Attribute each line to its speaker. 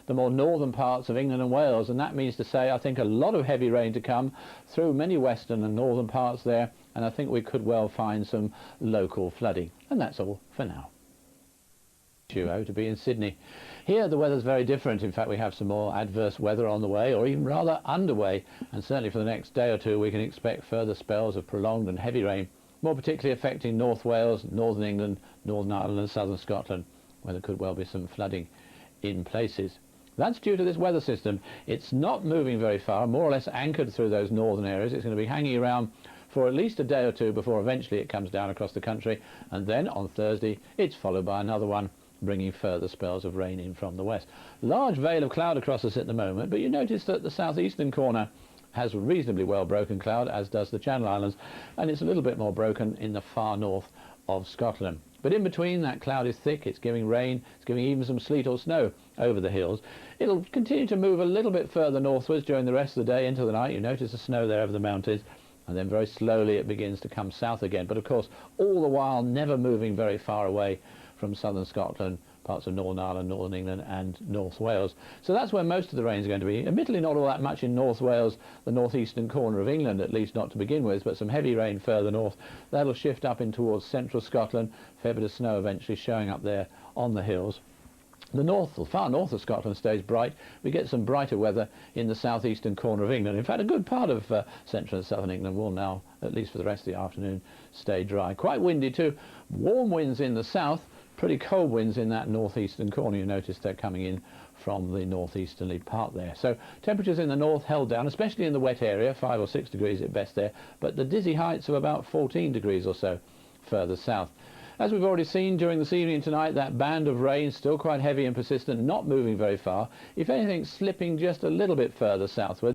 Speaker 1: the more northern parts of England and Wales, and that means to say I think a lot of heavy rain to come through many western and northern parts there, and I think we could well find some local flooding. And that's all for now. To be in Sydney. Here the weather's very different. In fact, we have some more adverse weather on the way, or even rather underway, and certainly for the next day or two we can expect further spells of prolonged and heavy rain, more particularly affecting North Wales, Northern England, Northern Ireland and Southern Scotland, where there could well be some flooding in places. That's due to this weather system. It's not moving very far, more or less anchored through those northern areas. It's going to be hanging around for at least a day or two before eventually it comes down across the country, and then on Thursday it's followed by another one, bringing further spells of rain in from the west. Large veil of cloud across us at the moment, but you notice that the southeastern corner has reasonably well broken cloud, as does the Channel Islands, and it's a little bit more broken in the far north of Scotland. But in between, that cloud is thick, it's giving rain, it's giving even some sleet or snow over the hills. It'll continue to move a little bit further northwards during the rest of the day into the night. You notice the snow there over the mountains, and then very slowly it begins to come south again, but of course all the while never moving very far away from southern Scotland, parts of Northern Ireland, Northern England and North Wales. So that's where most of the rain is going to be. Admittedly not all that much in North Wales, the northeastern corner of England, at least not to begin with, but some heavy rain further north. That'll shift up in towards central Scotland, a fair bit of snow eventually showing up there on the hills. The far north of Scotland stays bright. We get some brighter weather in the southeastern corner of England. In fact, a good part of central and southern England will now, at least for the rest of the afternoon, stay dry. Quite windy too. Warm winds in the south, pretty cold winds in that northeastern corner. You notice they're coming in from the northeasterly part there. So temperatures in the north held down, especially in the wet area, 5 or 6 degrees at best there, but the dizzy heights of about 14 degrees or so further south. As we've already seen during this evening tonight, that band of rain still quite heavy and persistent, not moving very far. If anything, slipping just a little bit further southward.